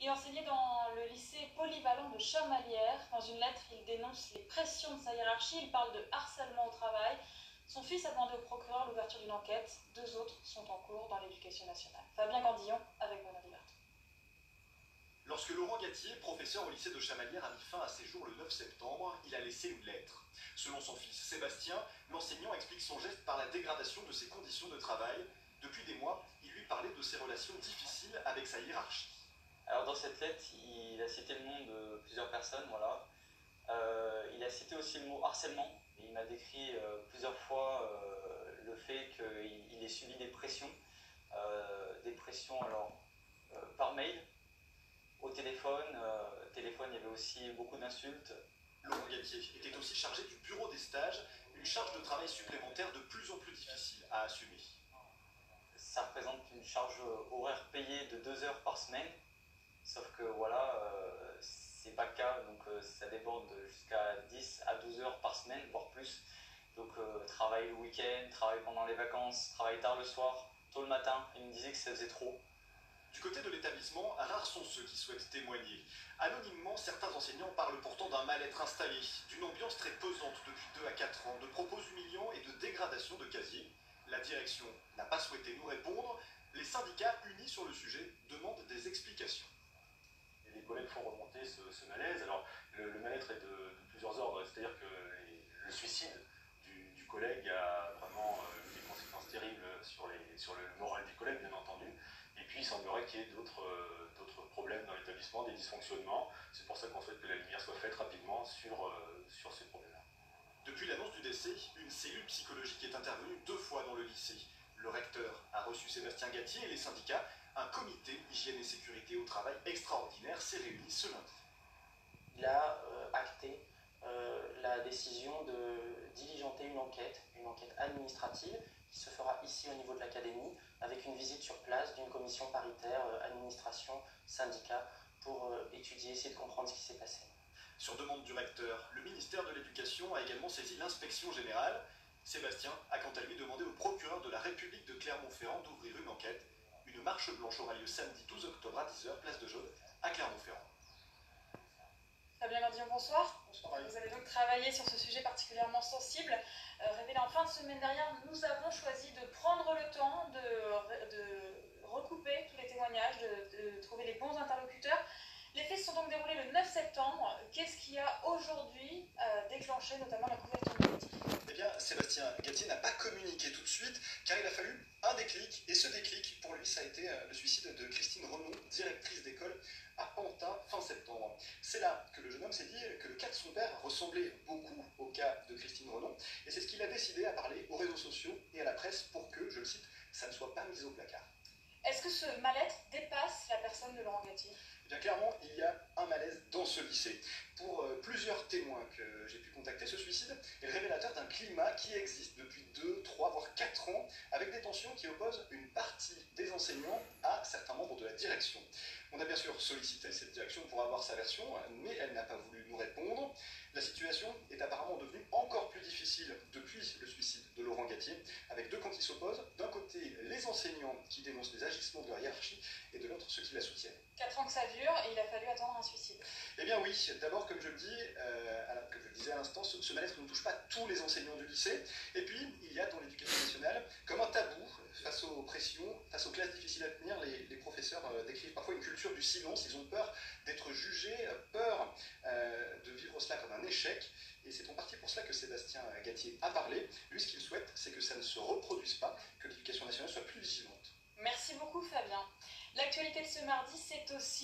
Il enseignait dans le lycée polyvalent de Chamalières. Dans une lettre, il dénonce les pressions de sa hiérarchie. Il parle de harcèlement au travail. Son fils a demandé au procureur l'ouverture d'une enquête. 2 autres sont en cours dans l'éducation nationale. Fabien Gandillon avec Benoît Liberto. Lorsque Laurent Gatier, professeur au lycée de Chamalières, a mis fin à ses jours le 9 septembre, il a laissé une lettre. Selon son fils Sébastien, l'enseignant explique son geste par la dégradation de ses conditions de travail. Depuis des mois, il lui parlait de ses relations difficiles avec sa hiérarchie. Alors dans cette lettre, il a cité le nom de plusieurs personnes, voilà. Il a cité aussi le mot harcèlement. Et il m'a décrit plusieurs fois le fait qu'il ait subi des pressions. Alors par mail, au téléphone. Il y avait aussi beaucoup d'insultes. Laurent Gatier était aussi chargé du bureau des stages, une charge de travail supplémentaire de plus en plus difficile à assumer. Ça représente une charge horaire payée de 2 heures par semaine. Sauf que voilà, c'est pas le cas, donc ça déborde jusqu'à 10 à 12 heures par semaine, voire plus. Donc travail le week-end, travail pendant les vacances, travail tard le soir, tôt le matin. Il me disait que ça faisait trop. Du côté de l'établissement, rares sont ceux qui souhaitent témoigner. Anonymement, certains enseignants parlent pourtant d'un mal-être installé, d'une ambiance très pesante depuis 2 à 4 ans, de propos humiliants et de dégradation de casiers. La direction n'a pas souhaité nous répondre. Les syndicats unis sur le sujet demandent des explications. Et les collègues font remonter ce malaise. Alors, le mal-être est de plusieurs ordres, c'est-à-dire que le suicide du collègue a vraiment eu des conséquences terribles sur le moral des collègues, bien entendu. Et puis, il semblerait qu'il y ait d'autres problèmes dans l'établissement, des dysfonctionnements. C'est pour ça qu'on souhaite que la lumière soit faite rapidement sur ces problèmes-là. Depuis l'annonce du décès, une cellule psychologique est intervenue 2 fois dans le lycée. Le recteur a reçu Sébastien Gatier et les syndicats. Un comité hygiène et sécurité au travail extraordinaire s'est réuni ce lundi. Il a acté la décision de diligenter une enquête administrative qui se fera ici au niveau de l'académie avec une visite sur place d'une commission paritaire administration syndicat pour essayer de comprendre ce qui s'est passé. Sur demande du recteur, le ministère de l'Éducation a également saisi l'inspection générale. Sébastien a quant à lui demandé au procureur de la République de Clermont-Ferrand d'ouvrir une enquête. Une marche blanche aura lieu samedi 12 octobre à 10 h, place de Jaune, à Clermont-Ferrand. Fabien Gandillon, bonsoir. Bonsoir. Vous avez donc travaillé sur ce sujet particulièrement sensible. Révélé en fin de semaine dernière, nous avons choisi de prendre le temps de recouper tous les témoignages, de trouver les bons interlocuteurs. Les faits se sont donc déroulés le 9 septembre. Qu'est-ce qui a aujourd'hui déclenché notamment la couverture médiatique ? Eh bien, Sébastien Gatier n'a pas communiqué tout de suite, car il a fallu un déclic, et ce déclic, pour lui, ça a été le suicide de Christine Renaud, directrice d'école à Pantin, fin septembre. C'est là que le jeune homme s'est dit que le cas de son père ressemblait beaucoup au cas de Christine Renaud, et c'est ce qu'il a décidé à parler aux réseaux sociaux et à la presse pour que, je le cite, ça ne soit pas mis au placard. Est-ce que ce mal-être dépasse la personne de Laurent Gatier ? Eh bien, clairement, il y a un malaise dans ce lycée. Pour plusieurs témoins que j'ai pu contacter, ce suicide est le révélateur d'un climat qui existe depuis 2, 3, voire 4 ans, avec des tensions qui opposent une partie des enseignants à certains membres de la direction. On a bien sûr sollicité cette direction pour avoir sa version, mais elle n'a pas voulu nous répondre. La situation est apparemment devenue encore plus difficile depuis le suicide de Laurent Gatier, avec 2 camps qui s'opposent. D'un côté, les enseignants qui dénoncent les agissements de leur hiérarchie, et de l'autre, ceux qui la soutiennent. 4 ans que ça dure et il a fallu attendre un suicide. Eh bien oui, d'abord comme je le disais à l'instant, ce mal-être ne touche pas tous les enseignants du lycée. Et puis, il y a dans l'éducation nationale comme un tabou face aux pressions, face aux classes difficiles à tenir. Les professeurs décrivent parfois une culture du silence, ils ont peur d'être jugés, peur de vivre cela comme un échec. Et c'est en partie pour cela que Sébastien Gatier a parlé. Lui, ce qu'il souhaite, c'est que ça ne se reproduise pas, que l'éducation nationale soit plus vigilante. Merci beaucoup Fabien. L'actualité de ce mardi, c'est aussi